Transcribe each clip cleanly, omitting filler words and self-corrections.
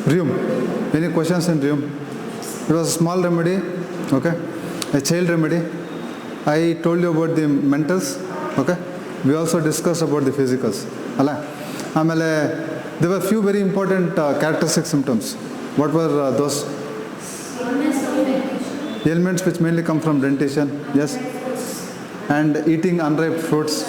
Rheum. Any questions in rheum? It was a small remedy, okay? A child remedy. I told you about the mentals, okay? We also discussed about the physicals. There were few very important characteristic symptoms. What were those? Ailments which mainly come from dentition, yes? And eating unripe fruits.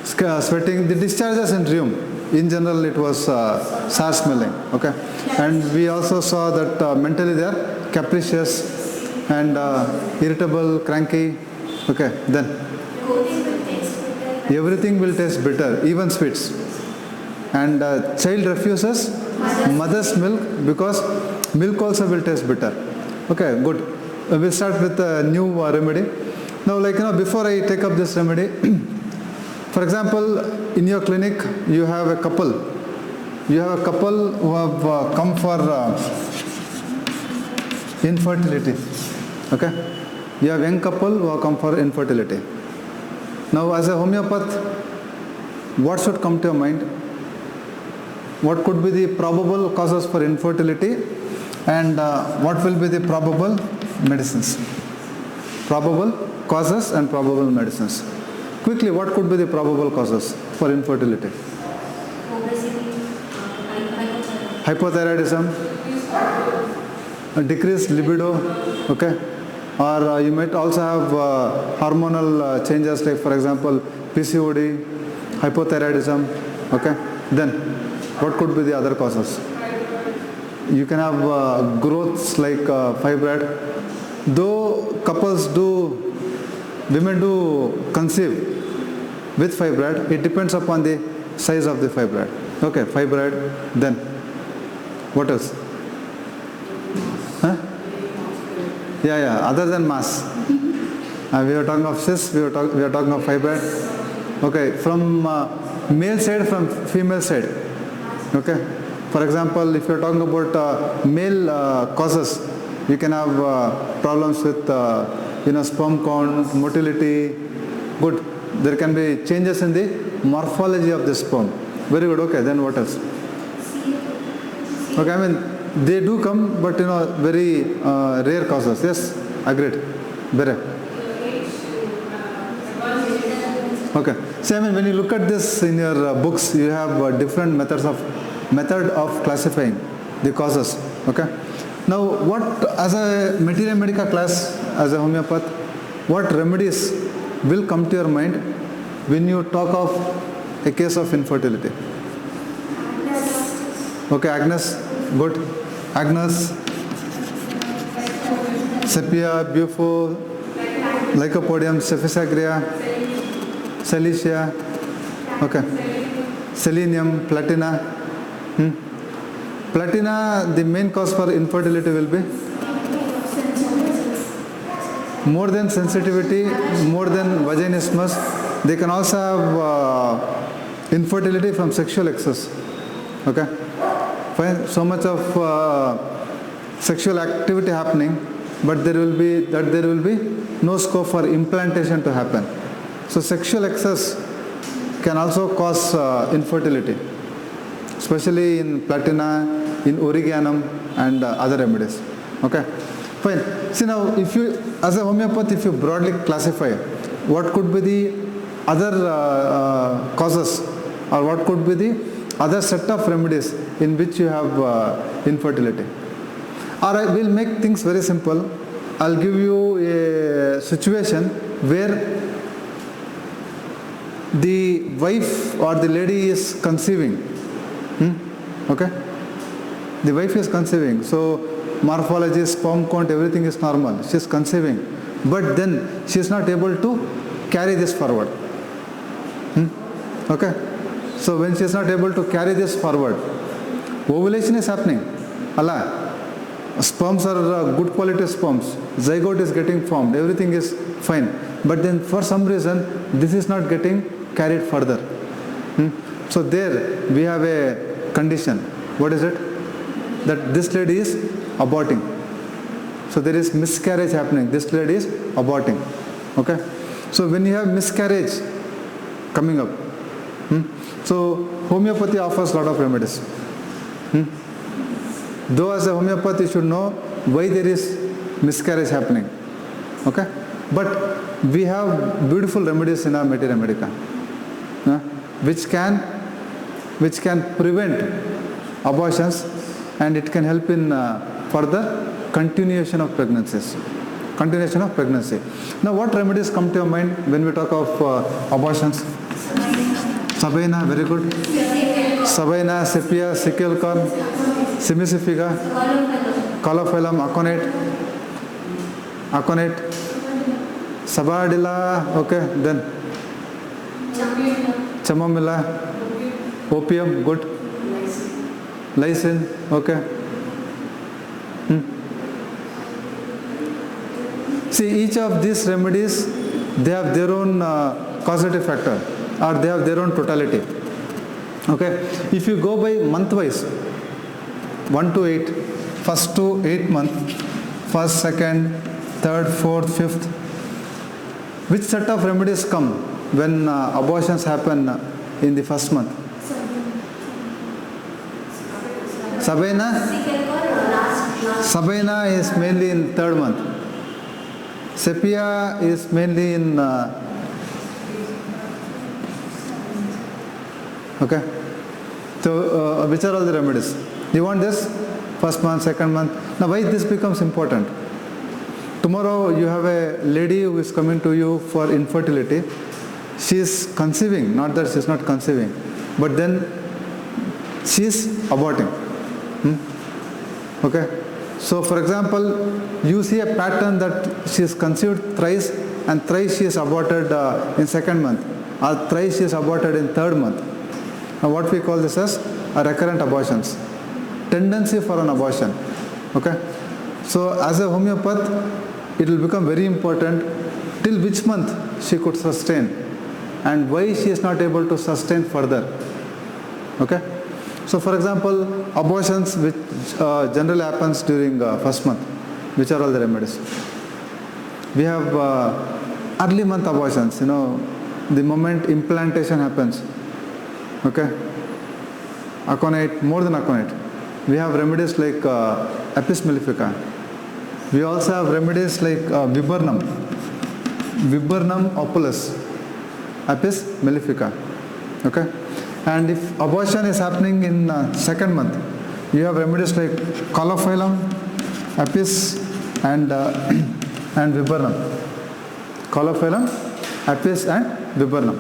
Sweating, the discharges in rheum. In general, it was sour smelling, okay? And we also saw that mentally they are capricious and irritable, cranky, okay? Then everything will taste bitter, even sweets. And child refuses mother's milk because milk also will taste bitter. Okay, good. We'll start with a new remedy. Now, before I take up this remedy, for example, in your clinic, you have a couple. You have a couple who have come for infertility. Okay? You have a young couple who have come for infertility. Now, as a homeopath, what should come to your mind? What could be the probable causes for infertility, and what will be the probable medicines? Probable causes and probable medicines. Quickly, what could be the probable causes for infertility? Hypothyroidism, a decreased libido, okay? Or you might also have hormonal changes, like for example, PCOD, hypothyroidism, okay? Then, what could be the other causes? You can have growths like fibroid. Though women do conceive with fibroid, it depends upon the size of the fibroid. Okay, fibroid, then what else? Huh? Yeah, other than mass. We were talking of cysts, we are talking of fibroid. Okay, from male side, from female side. Okay, for example, if you are talking about male causes, you can have problems with sperm count, motility. Good. There can be changes in the morphology of the sperm. Very good. Okay, then what else? Okay, they do come, but very rare causes. Yes, agreed. Very. Okay. So when you look at this in your books, you have different method of classifying the causes. Okay. Now, what as a Materia Medica class, as a homeopath, what remedies will come to your mind when you talk of a case of infertility? Okay, Agnes, good. Agnes, Sepia, Bufo, Lycopodium, Cephysagria, Cilicia, okay, Selenium, Platina. Platina, the main cause for infertility will be more than sensitivity, more than vaginismus. They can also have infertility from sexual excess. Okay, fine. So much of sexual activity happening, but there will be no scope for implantation to happen. So sexual excess can also cause infertility, especially in Platina, in Origanum, and other remedies. Okay, fine. See now, if you, as a homeopath, if you broadly classify, what could be the other causes, or what could be the other set of remedies in which you have infertility? Or I will make things very simple. I'll give you a situation where the wife or the lady is conceiving. Okay? The wife is conceiving. So morphology, sperm count, everything is normal. She is conceiving. But then she is not able to carry this forward. Okay? So when she is not able to carry this forward, ovulation is happening. Allah. Sperms are good quality sperms. Zygote is getting formed. Everything is fine. But then for some reason, this is not getting carried further. So there we have a condition. What is it? That this lady is aborting. So there is miscarriage happening. This lady is aborting. Okay? So when you have miscarriage coming up, so homeopathy offers a lot of remedies. Though as a homeopath you should know why there is miscarriage happening. Okay? But we have beautiful remedies in our Materia Medica, which can prevent abortions, and it can help in further continuation of pregnancies. Continuation of pregnancy. Now what remedies come to your mind when we talk of abortions? Sabina, very good. Sabina, sepia, sickle corn, simicifica, colophyllum, aconite, sabardilla, okay, then chamomilla, opium, good. Lysine, okay. See, each of these remedies, they have their own causative factor, or they have their own totality. Okay. If you go by month-wise, 1 to 8, first to 8 month, first, second, third, fourth, fifth, which set of remedies come when abortions happen in the first month? Sabina is mainly in third month. Sepia is mainly in okay. So which are all the remedies? You want this? First month, second month. Now why this becomes important? Tomorrow you have a lady who is coming to you for infertility. She is conceiving, not that she is not conceiving, but then she is aborting. Okay. So for example, you see a pattern that she is conceived thrice, and thrice she is aborted in second month, or thrice she is aborted in third month. Now what we call this as a recurrent abortions. Tendency for an abortion. Okay. So as a homeopath, it will become very important till which month she could sustain and why she is not able to sustain further. Okay. So for example, abortions which generally happens during first month, which are all the remedies? We have early month abortions, the moment implantation happens. Okay. Aconite, more than aconite. We have remedies like Apis mellifica. We also have remedies like Viburnum opulus, Apis mellifica. Okay. And if abortion is happening in second month, you have remedies like Colophyllum, Apis, and Viburnum. Colophyllum, Apis, and Viburnum.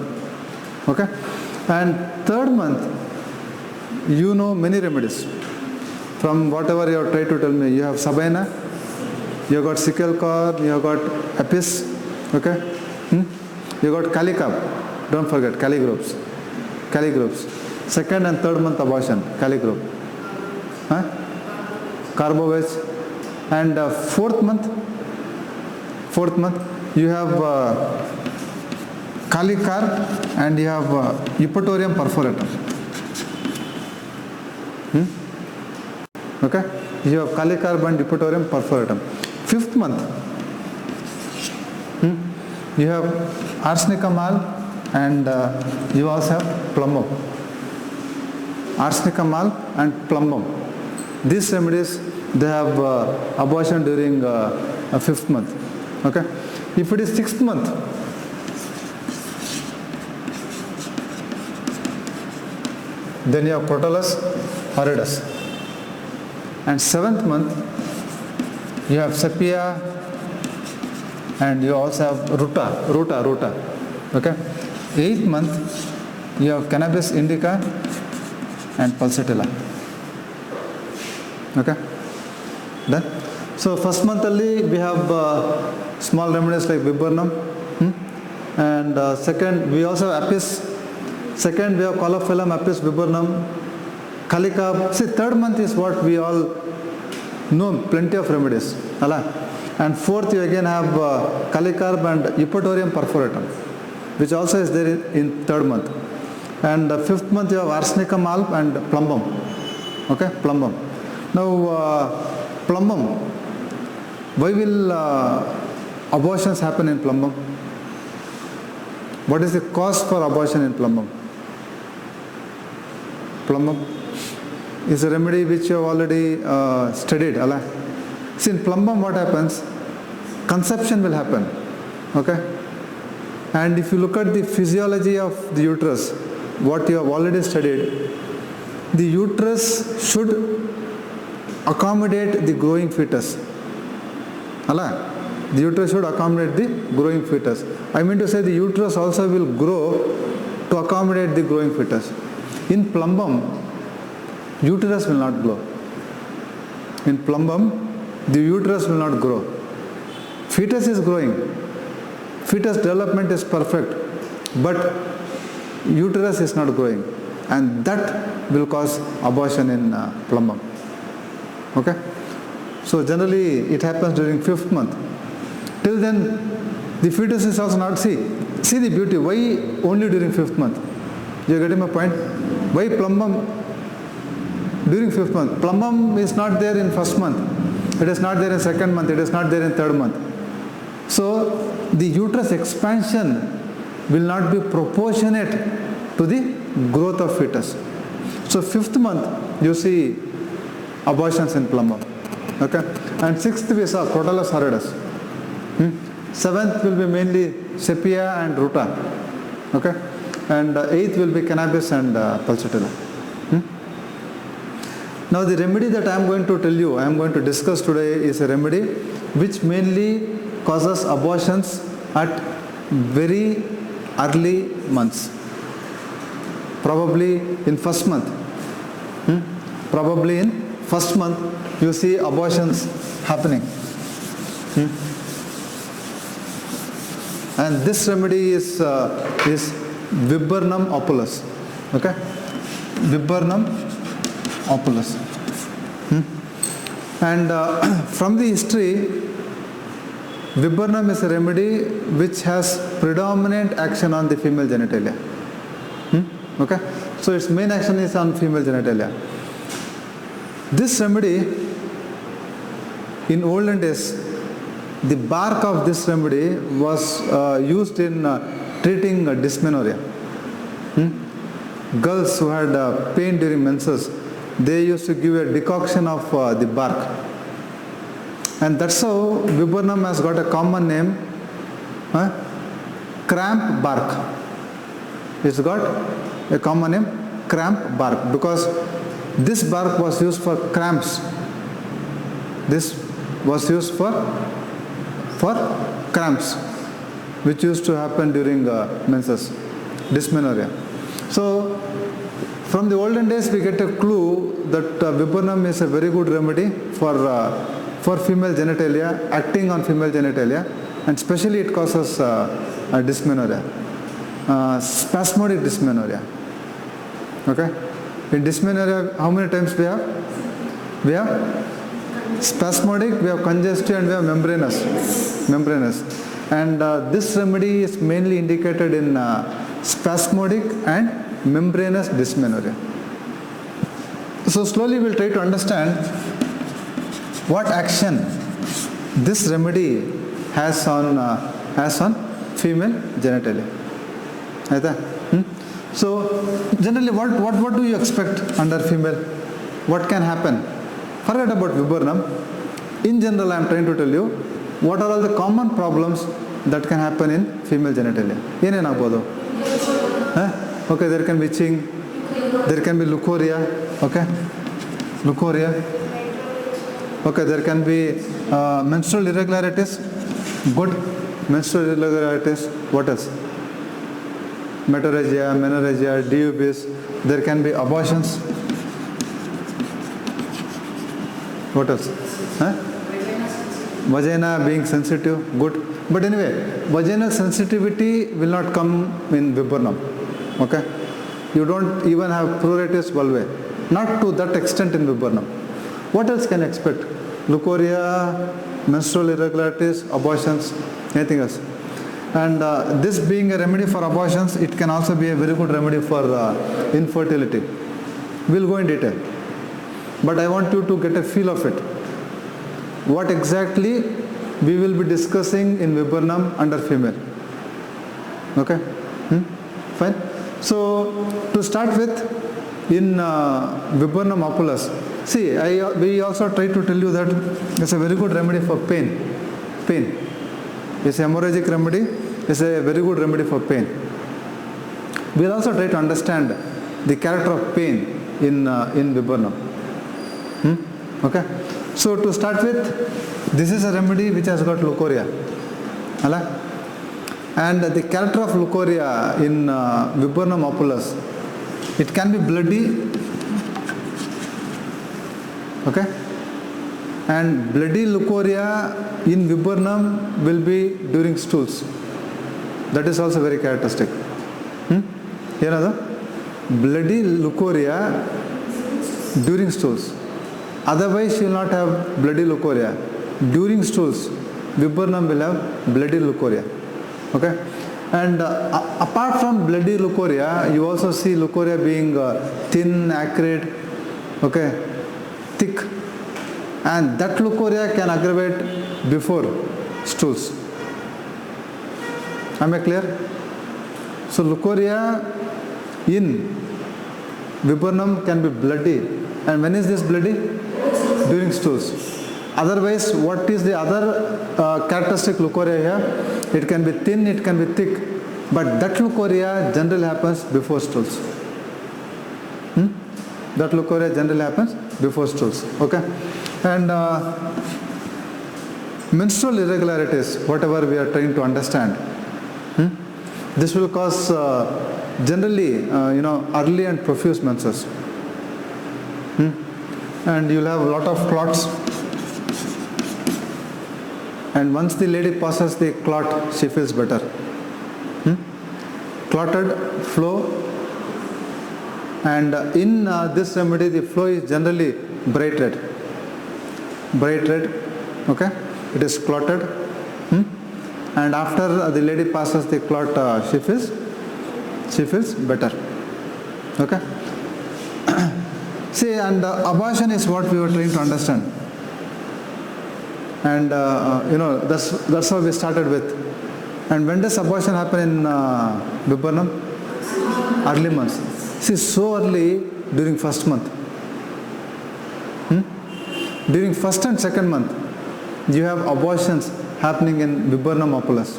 Okay. And third month, many remedies. From whatever you have tried to tell me, you have Sabina, you have got sickle corn, you have got Apis, okay? You got Calicab, don't forget, Caligroups. Second and third month abortion, Caligroup. Carbovage. And fourth month, you have Calicar and you have Eupatorium perforatum. Okay? You have Calicarb and Eupatorium perforatum. Fifth month, you have Arsenica mal and you also have Plumbum. Arsenica mal and Plumbum. These remedies, they have abortion during fifth month. Okay? If it is sixth month, then you have Crotalus horridus. And seventh month, you have Sepia, and you also have Ruta. Okay? Eighth month, you have Cannabis indica and Pulsatilla. Okay? Done? So first month only we have small remedies like Viburnum, and second we also have Apis. Second we have Colophyllum, Apis, Viburnum, Calicab. See, third month is what we all know, plenty of remedies. And fourth you again have Calicarb and Eupatorium perforatum, which also is there in third month. And fifth month you have Arsenicum alb and Plumbum. Okay, Plumbum. Now Plumbum, why will abortions happen in Plumbum? What is the cause for abortion in Plumbum? is a remedy which you have already studied. Allah. See, in plumbum what happens? Conception will happen. Okay? And if you look at the physiology of the uterus, what you have already studied, the uterus should accommodate the growing fetus. Allah. The uterus should accommodate the growing fetus. I mean to say the uterus also will grow to accommodate the growing fetus. In plumbum, uterus will not grow. In plumbum, the uterus will not grow. Fetus is growing. Fetus development is perfect, but uterus is not growing, and that will cause abortion in plumbum. Okay? So generally it happens during 5th month. Till then the fetus is also not, see the beauty, why only during 5th month? You are getting my point? Why plumbum during 5th month? Plumbum is not there in 1st month, it is not there in 2nd month, it is not there in 3rd month. So the uterus expansion will not be proportionate to the growth of fetus. So 5th month you see abortions in plumbum. Okay? And 6th we saw Crotalus horridus. 7th will be mainly sepia and ruta. Okay? And 8th will be cannabis and pulsatilla. Now the remedy that I am going to tell you, I am going to discuss today, is a remedy which mainly causes abortions at very early months. Probably in 1st month. Probably in 1st month you see abortions happening. And this remedy is Viburnum opulus. Okay? Viburnum opulus. And from the history, Viburnum is a remedy which has predominant action on the female genitalia. Okay? So its main action is on female genitalia. This remedy, in olden days, the bark of this remedy was used in treating dysmenorrhea. Girls who had pain during menses, they used to give a decoction of the bark. And that's how Viburnum has got a common name, cramp bark. It's got a common name, cramp bark, because this bark was used for cramps. This was used for cramps, which used to happen during menses, dysmenorrhea. So from the olden days we get a clue that Viburnum is a very good remedy for female genitalia, acting on female genitalia, and especially it causes dysmenorrhea, spasmodic dysmenorrhea. Okay? In dysmenorrhea, how many types we have? We have spasmodic, we have congestive, and we have membranous. And this remedy is mainly indicated in spasmodic and membranous dysmenorrhea. So slowly we will try to understand what action this remedy has on female genitalia. So generally what do you expect under female? What can happen? Forget about Viburnum. In general I am trying to tell you what are all the common problems that can happen in female genitalia. Okay, there can be itching, there can be leukorrhea, okay, okay, there can be menstrual irregularities, good, menstrual irregularities, what else? Metorrhagia, menorrhagia, DUBs, there can be abortions, what else? Vagina being sensitive, good. But anyway, vaginal sensitivity will not come in Viburnum. Okay? You don't even have pruritus vulvae. Not to that extent in Viburnum. What else can you expect? Leukorrhea, menstrual irregularities, abortions, anything else. And this being a remedy for abortions, it can also be a very good remedy for infertility. We'll go in detail. But I want you to get a feel of it. What exactly we will be discussing in Viburnum under female. Okay? Fine? So, to start with, in Viburnum opulus. See, we also try to tell you that it's a very good remedy for pain. Pain. It's a hemorrhagic remedy. It's a very good remedy for pain. We'll also try to understand the character of pain in Viburnum. Okay. So to start with, this is a remedy which has got leucorrhea. And the character of leucorrhea in Viburnum opulus, it can be bloody, okay, and bloody leucorrhea in Viburnum will be during stools. That is also very characteristic. Another bloody leucorrhea during stools. Otherwise, she will not have bloody leucorrhea. During stools, Viburnum will have bloody leucorrhea. Okay, and apart from bloody leucorrhea, you also see leucorrhea being thin, acrid, okay, thick, and that leucorrhea can aggravate before stools. Am I clear? So leucorrhea in Viburnum can be bloody, and when is this bloody? During stools. Otherwise, what is the other characteristic leucorrhea here? It can be thin, it can be thick, but that leucorrhea generally happens before stools. That leucorrhea generally happens before stools. Okay, and menstrual irregularities, whatever we are trying to understand, this will cause generally, early and profuse menses, and you'll have a lot of clots. And once the lady passes the clot, she feels better. Clotted flow, and in this remedy, the flow is generally bright red. Bright red, okay? It is clotted, and after the lady passes the clot, she feels better. Okay? See, and abortion is what we were trying to understand. And that's how we started with. And when does abortion happen in Viburnum? Early months. See, so early during first month. During first and second month, you have abortions happening in Viburnum opulus.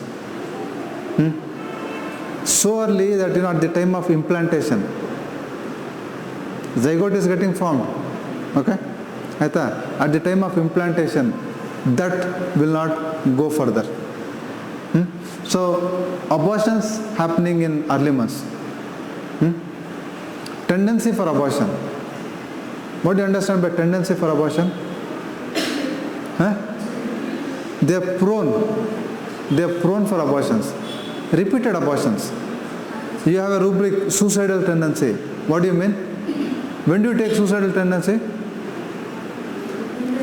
So early that at the time of implantation, zygote is getting formed. Okay? At the time of implantation, that will not go further. So abortions happening in early months. Tendency for abortion. What do you understand by tendency for abortion? They are prone for abortions, repeated abortions. You have a rubric, suicidal tendency. What do you mean? When do you take suicidal tendency?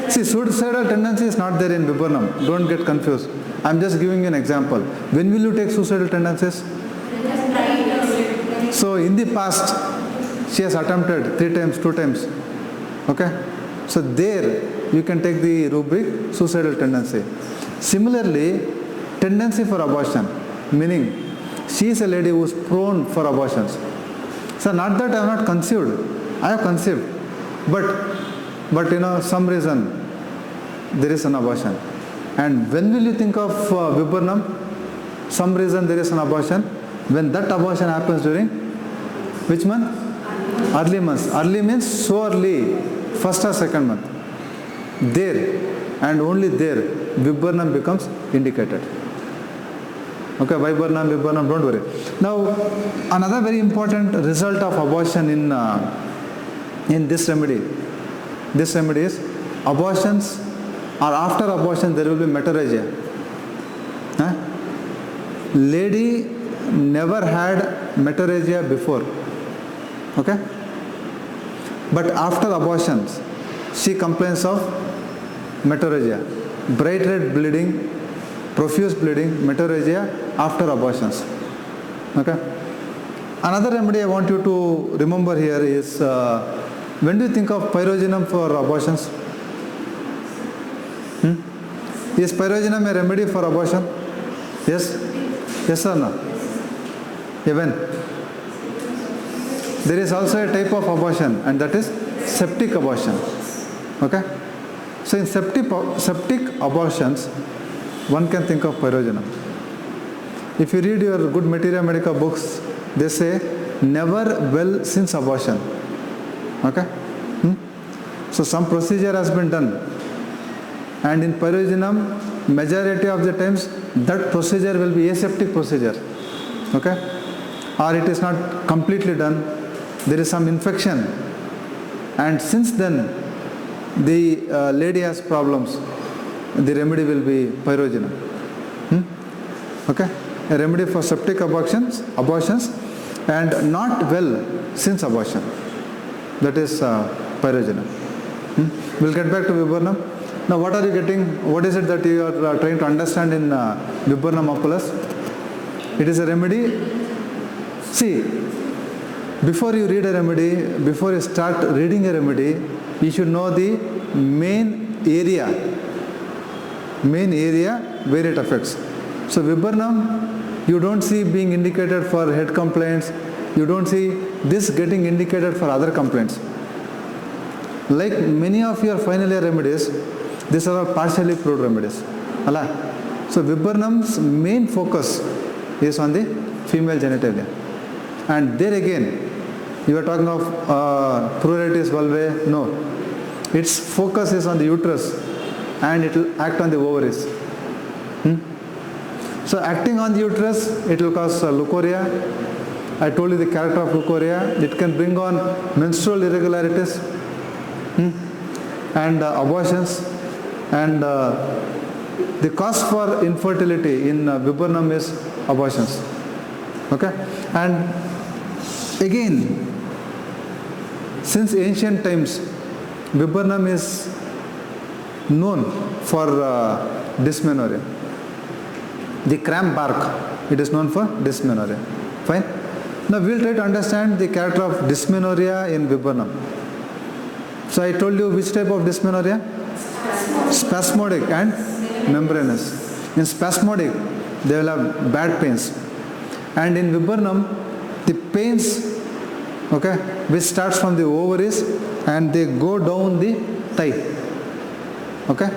See, suicidal tendency is not there in Viburnum. Don't get confused. I am just giving you an example. When will you take suicidal tendencies? So in the past, she has attempted 3 times, 2 times. Okay? So there you can take the rubric suicidal tendency. Similarly, tendency for abortion, meaning she is a lady who is prone for abortions. So not that I have not conceived. I have conceived. But some reason there is an abortion. And when will you think of Viburnum? Some reason there is an abortion. When that abortion happens during which month? Early months. Early means so early, first or second month. There and only there, Viburnum becomes indicated. Okay, Viburnum, don't worry. Now, another very important result of abortion in this remedy is abortions, or after abortion there will be metorrhagia. Lady never had metorrhagia before. Okay? But after abortions, she complains of metorrhagia. Bright red bleeding, profuse bleeding, metorrhagia after abortions. Okay? Another remedy I want you to remember here is, when do you think of pyrogenum for abortions? Is pyrogenum a remedy for abortion? Yes? Yes or no? Even? there is also a type of abortion, and that is septic abortion. Okay? So in septic abortions, one can think of pyrogenum. If you read your good materia medica books, they say never well since abortion. Okay? So some procedure has been done, and in pyrogenum, majority of the times that procedure will be aseptic procedure. Okay? Or it is not completely done, there is some infection, and since then the lady has problems, the remedy will be pyrogenum. Okay? A remedy for septic abortions and not well since abortion. That is pyrogenum. We'll get back to viburnum. Now what are you getting? What is it that you are trying to understand in viburnum opulus? It is a remedy. See, before you read a remedy, before you start reading a remedy, you should know the main area where it affects. So viburnum, you don't see being indicated for head complaints, you don't see this getting indicated for other complaints. Like many of your final year remedies, these are all partially proved remedies. So viburnum's main focus is on the female genitalia. And there again, you are talking of pruritus vulvae. No. Its focus is on the uterus and it will act on the ovaries. So acting on the uterus, it will cause leukorrhea. I told you the character of leukorrhea. It can bring on menstrual irregularities and abortions. And the cause for infertility in viburnum is abortions. Okay? And again, since ancient times, viburnum is known for dysmenorrhea. The cramp bark, it is known for dysmenorrhea. Fine? Now we will try to understand the character of dysmenorrhea in viburnum. So I told you which type of dysmenorrhea? Spasmodic and membranous. In spasmodic, they will have bad pains. And in viburnum, the pains, okay, which starts from the ovaries and they go down the thigh. Okay?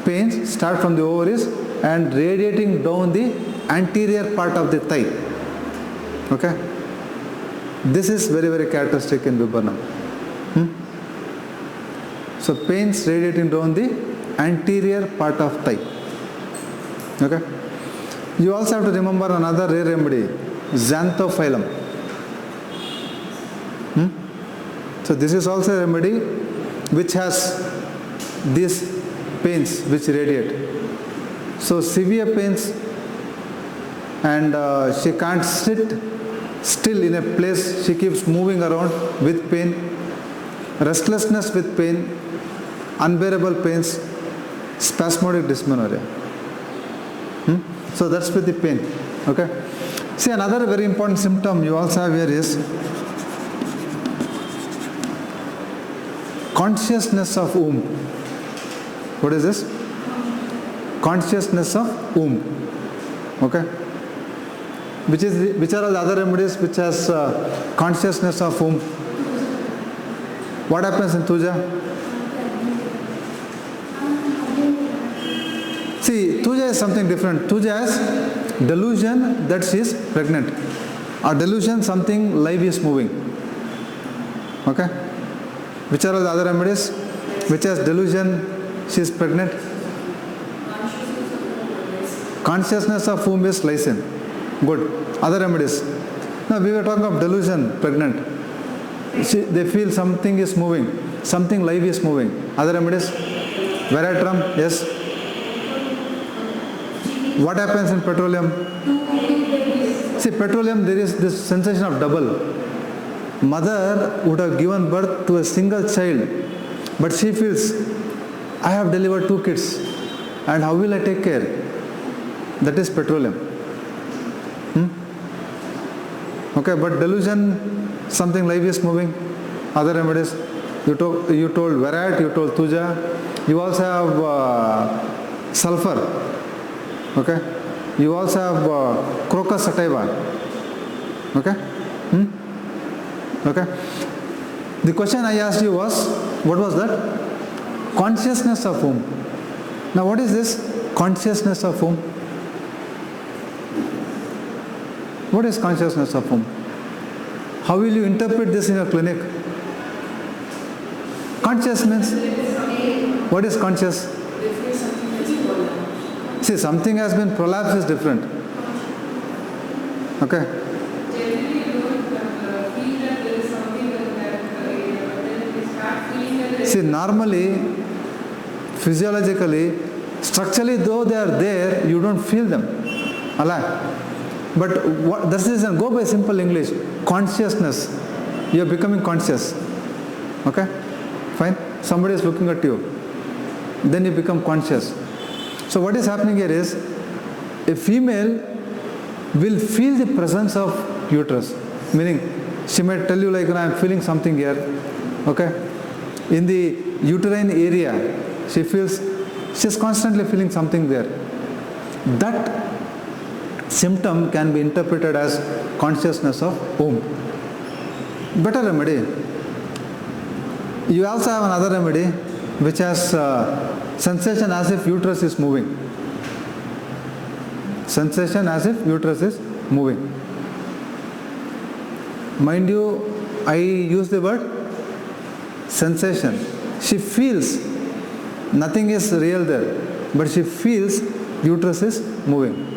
Pains start from the ovaries and radiating down the anterior part of the thigh. Okay? This is very, very characteristic in viburnum. So pains radiating down the anterior part of thigh. Okay? You also have to remember another rare remedy, xanthophyllum. So this is also a remedy which has these pains which radiate. So severe pains, and she can't sit still in a place, she keeps moving around with pain, restlessness with pain, unbearable pains, spasmodic dysmenorrhea. So that's with the pain. Okay. See, another very important symptom you also have here is consciousness of womb. What is this? Consciousness of womb. Okay. Which are all the other remedies which has consciousness of womb? What happens in Tuja? See, Tuja is something different. Tuja has delusion that she is pregnant, or delusion something live is moving. Okay. Which are all the other remedies? Which has delusion she is pregnant? Consciousness of womb is lysine. Good. Other remedies. Now we were talking of delusion, pregnant. They feel something is moving, something live is moving. Other remedies? Veratrum, yes. What happens in petroleum? See, petroleum, there is this sensation of double. Mother would have given birth to a single child, but she feels, I have delivered 2 kids, and how will I take care? That is petroleum. Okay, but delusion, something live is moving. Other remedies, you told Verat, you told Tuja. You also have sulfur. Okay, you also have crocus sativa. Okay, Okay? The question I asked you was, what was that? Consciousness of whom? Now what is this consciousness of whom? What is consciousness of whom? How will you interpret this in your clinic? Conscious means, what is conscious? See, something has been prolapsed is different. Okay? See, normally, physiologically, structurally, though they are there, you don't feel them. Allah. But what, that's the reason, go by simple English. Consciousness. You are becoming conscious. Okay? Fine? Somebody is looking at you. Then you become conscious. So what is happening here is, a female will feel the presence of uterus. Meaning, she might tell you like, I am feeling something here. Okay? In the uterine area, she is constantly feeling something there. That symptom can be interpreted as consciousness of womb. Better remedy. You also have another remedy which has sensation as if uterus is moving. Sensation as if uterus is moving. Mind you, I use the word sensation. She feels, nothing is real there, but she feels uterus is moving.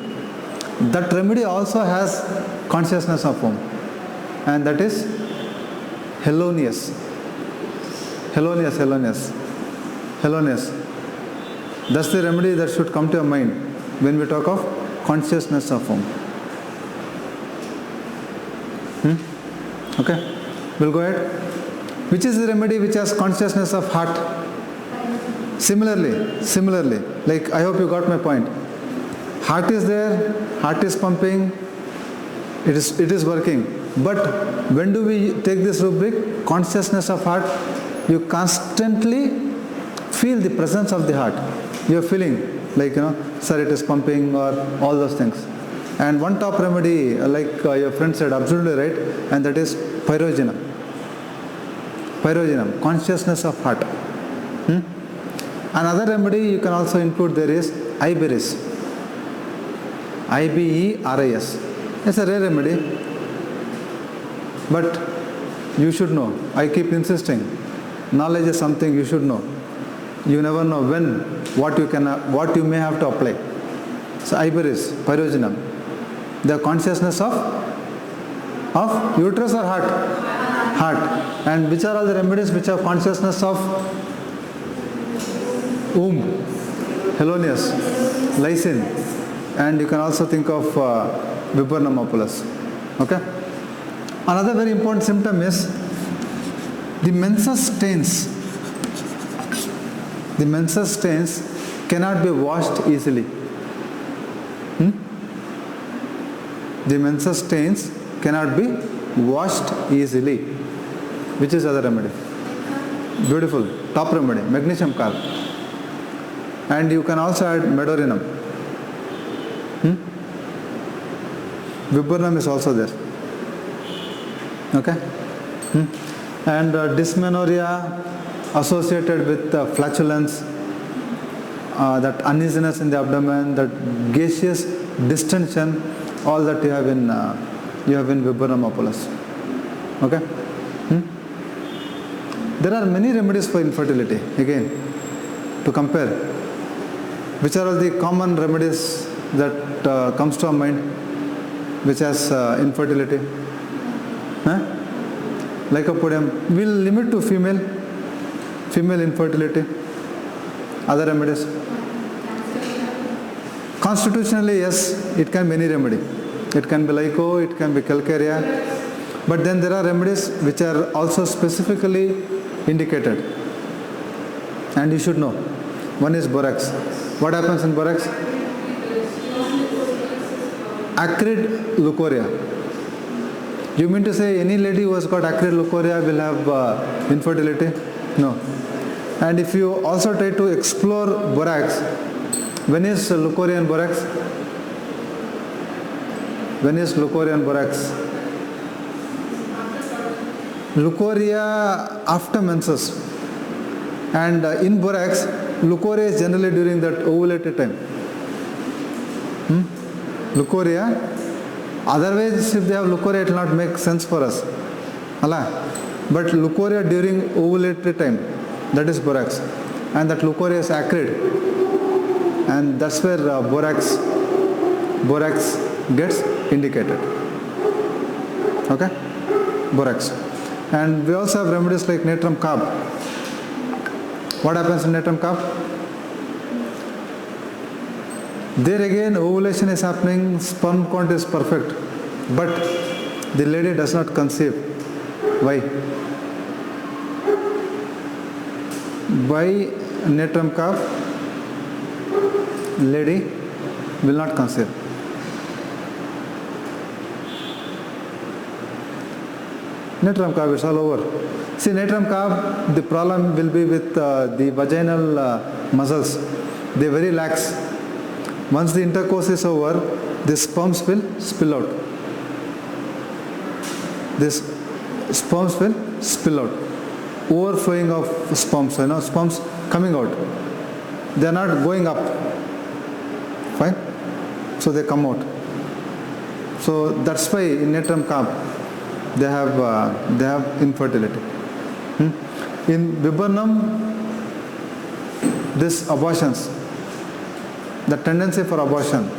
That remedy also has consciousness of womb, and that is Helonius. Helonius. That's the remedy that should come to your mind when we talk of consciousness of womb. Okay, we'll go ahead. Which is the remedy which has consciousness of heart? Similarly, like I hope you got my point. Heart is there, heart is pumping, it is working. But when do we take this rubric? Consciousness of heart. You constantly feel the presence of the heart. You are feeling like, sir, it is pumping, or all those things. And one top remedy, like your friend said, absolutely right, and that is pyrogenum. Consciousness of heart. Another remedy you can also include there is Iberis. Iberis. It's a rare remedy, but you should know. I keep insisting. Knowledge is something you should know. You never know when, what you may have to apply. So Iberis, pyrogenum. The consciousness of uterus or heart? Heart. And which are all the remedies which have consciousness of womb? Helonius, lysine, and you can also think of Viburnum opulus. Okay? Another very important symptom is the menses stains. The menses stains cannot be washed easily. The menses stains cannot be washed easily. Which is other remedy? Beautiful. Top remedy. Magnesium carb. And you can also add medorinum. Viburnum is also there. Okay? And dysmenorrhea associated with flatulence, that uneasiness in the abdomen, that gaseous distension, all that you have in Viburnum opulus. Okay? There are many remedies for infertility. Again, to compare, which are all the common remedies that comes to our mind, which has infertility? Lycopodium. We'll limit to female infertility. Other remedies? Constitutionally, yes, it can be any remedy. It can be lyco, it can be calcarea. But then there are remedies which are also specifically indicated. And you should know. One is borax. What happens in borax? Acrid leukorrhea. You mean to say any lady who has got acrid leukorrhea will have infertility? No. And if you also try to explore borax, when is leukorrhea and borax? When is leukorrhea and borax? leukorrhea after menses. And in borax, leukorrhea is generally during that ovulated time. Leukorrhea. Otherwise, if they have leukorrhea, it will not make sense for us. But leukorrhea during ovulated time, that is borax. And that leukorrhea is acrid. And that's where borax gets indicated. Okay? Borax. And we also have remedies like natrum carb. What happens in natrum carb? There again, ovulation is happening, sperm count is perfect, but the lady does not conceive. Why? By natrum carb, lady will not conceive. Natrum carb is all over. See, natrum carb, the problem will be with the vaginal muscles. They are very lax. Once the intercourse is over, the sperms will spill out. This sperms will spill out. Overflowing of sperms, sperms coming out. They are not going up. Fine? So they come out. So that's why in natrum carb, they have infertility. In viburnum, this abortions, the tendency for abortion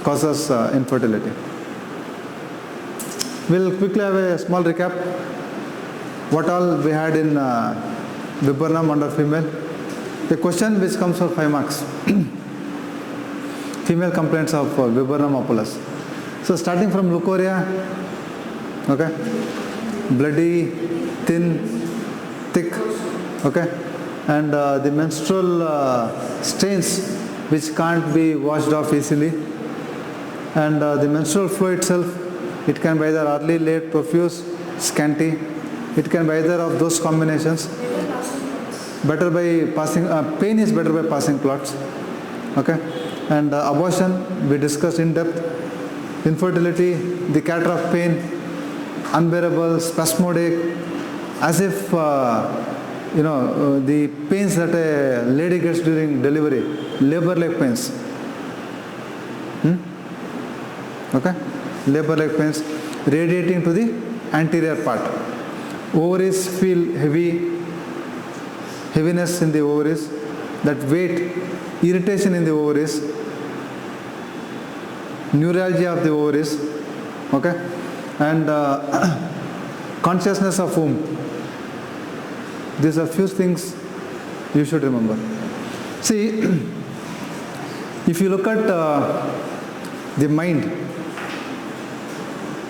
causes infertility. We'll quickly have a small recap. What all we had in viburnum under female. The question which comes for 5 marks. Female complaints of viburnum opulus. So starting from leukorrhea, okay, bloody, thin, thick, okay, and the menstrual stains which can't be washed off easily, and the menstrual flow itself, it can be either early, late, profuse, scanty. It can be either of those combinations. Better by passing, pain is better by passing clots, okay, and abortion we discussed in depth. Infertility, the character of pain, unbearable, spasmodic, as if the pains that a lady gets during delivery, labor-like pains. Okay, labor-like pains radiating to the anterior part. Ovaries feel heavy, heaviness in the ovaries, that weight, irritation in the ovaries, neuralgia of the ovaries, okay, and consciousness of womb. These are few things you should remember. See, if you look at the mind,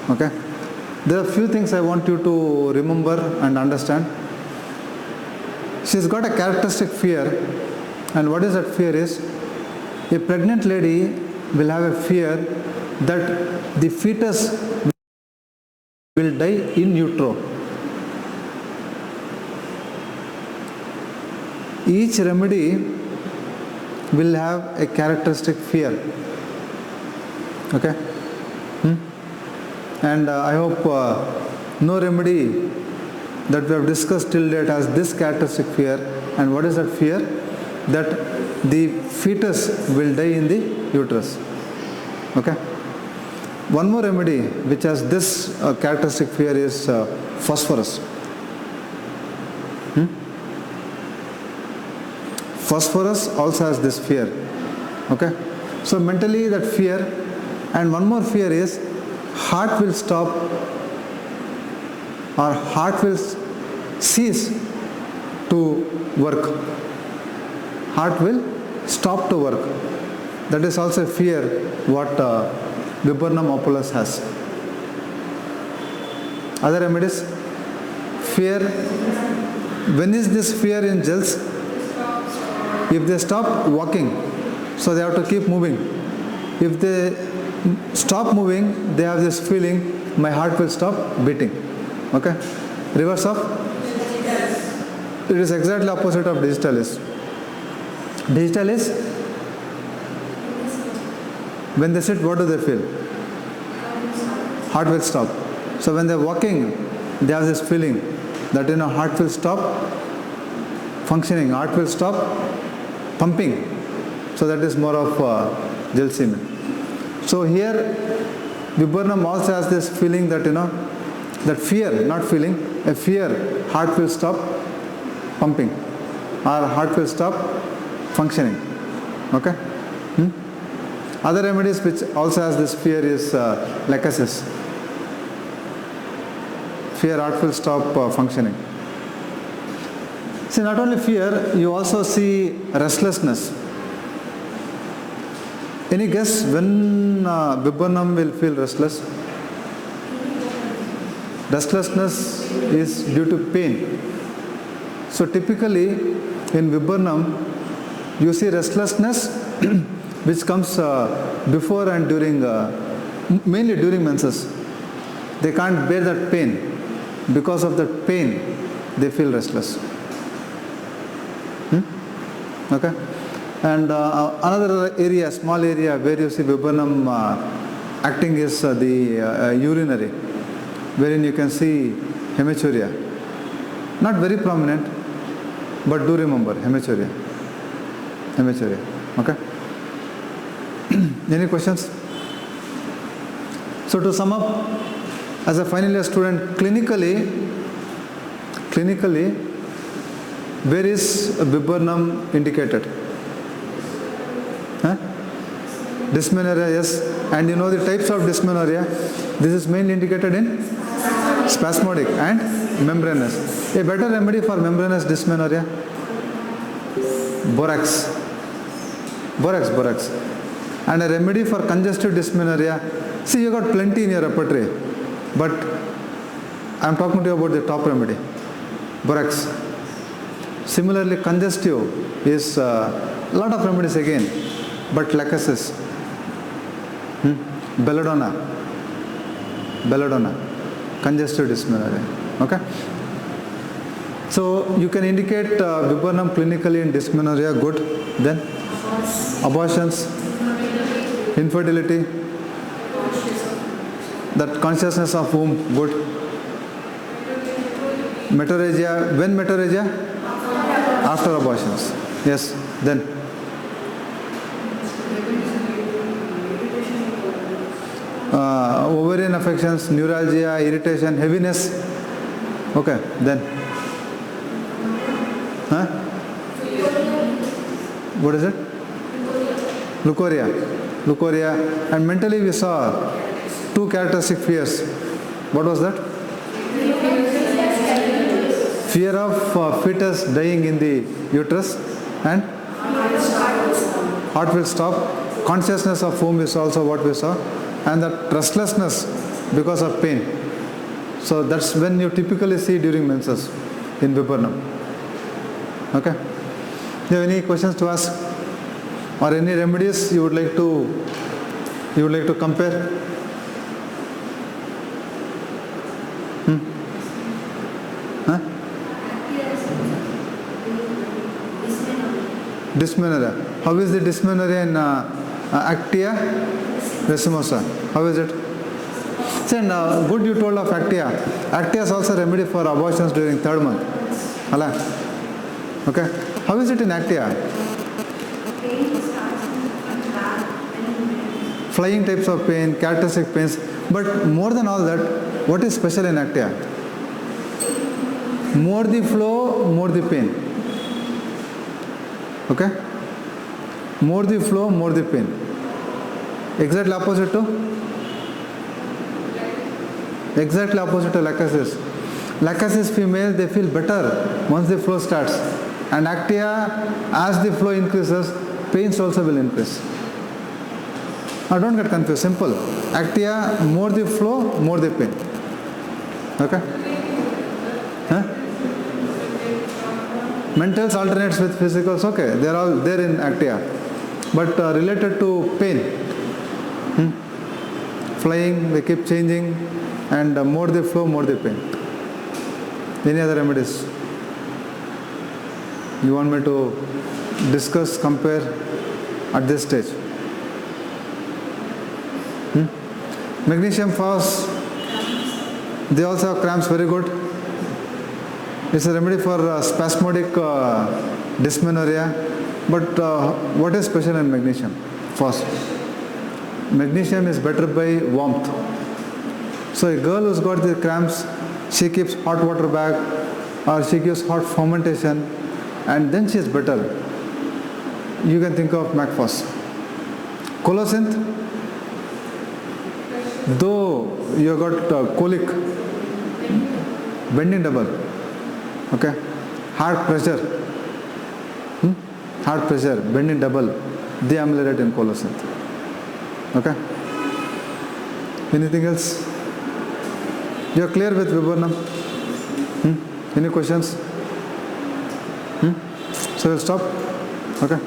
okay, there are few things I want you to remember and understand. She's got a characteristic fear, and what is that fear is, a pregnant lady will have a fear that the fetus will die in utero. Each remedy will have a characteristic fear. Okay? And I hope no remedy that we have discussed till date has this characteristic fear. And what is that fear? That the fetus will die in the uterus. Okay? One more remedy which has this characteristic fear is phosphorus. Phosphorus also has this fear. Okay? So mentally that fear, and one more fear is heart will stop, or heart will cease to work. Heart will stop to work. That is also a fear what viburnum opulus has. Other remedies? Fear. When is this fear in gels? If they stop walking, so they have to keep moving. If they stop moving, they have this feeling, my heart will stop beating. Okay? Reverse of? It is exactly opposite of digitalis. Digitalis, when they sit, what do they feel? Heart will stop. So when they are walking, they have this feeling, that heart will stop functioning, heart will stop pumping. So that is more of gel semen. So here viburnum also has this feeling that that fear, not feeling, a fear, heart will stop pumping or heart will stop functioning. Okay? Other remedies which also has this fear is lachesis. Fear, heart will stop functioning. See, not only fear, you also see restlessness. Any guess when viburnum will feel restless? Restlessness is due to pain. So typically in viburnum you see restlessness which comes before and during, mainly during menses. They can't bear that pain. Because of that pain they feel restless. Okay? And another area, small area where you see viburnum acting is the urinary, wherein you can see hematuria. Not very prominent, but do remember hematuria. Hematuria. Okay? Any questions? So to sum up, as a final year student, clinically, where is viburnum indicated? Dysmenorrhea, yes. And you know the types of dysmenorrhea. This is mainly indicated in spasmodic and membranous. A better remedy for membranous dysmenorrhea? Borax. And a remedy for congestive dysmenorrhea? See, you got plenty in your repertoire, but I am talking to you about the top remedy, borax. Similarly, congestive is a lot of remedies again, but lachesis, belladonna, congestive dysmenorrhea. Okay? So you can indicate viburnum clinically in dysmenorrhea, good. Then abortions, infertility, that consciousness of womb, good. Metorrhagia, when metorrhagia? After abortions. Yes, then. Ovarian affections, neuralgia, irritation, heaviness. Okay, then. What is it? Leukorrhea. And mentally we saw two characteristic fears. What was that? Fear of fetus dying in the uterus and heart will stop. Consciousness of womb is also what we saw. And that restlessness because of pain. So that's when you typically see during menses in viburnum. Okay? Do you have any questions to ask? Or any remedies you would like to compare? Dysmenorrhea. How is the dysmenorrhea in Actia racemosa? How is it? And good you told of Actia. Actia is also a remedy for abortions during 3rd month. Okay. How is it in Actia? Flying types of pain, characteristic pains. But more than all that, what is special in Actia? More the flow, more the pain. Okay? More the flow, more the pain. Exactly opposite to? Exactly opposite to lachesis. Lachesis female, they feel better once the flow starts. And Actia, as the flow increases, pains also will increase. Now don't get confused, simple. Actia, more the flow, more the pain. Okay? Mentals alternates with physicals, okay, they are all there in Actia. But related to pain, flying, they keep changing, and more the flow, more the pain. Any other remedies? You want me to discuss, compare at this stage? Magnesium phos, they also have cramps, very good. It's a remedy for spasmodic dysmenorrhea. But what is special in magnesium? First, magnesium is better by warmth. So a girl who's got the cramps, she keeps hot water bag or she gives hot fermentation and then she is better. You can think of Macphos. Colocynth, though you have got colic, bending double, okay, heart pressure, bending double, they ameliorate in Colocynth. Okay. Anything else? You are clear with Viburnum? Any questions? So we'll stop. Okay.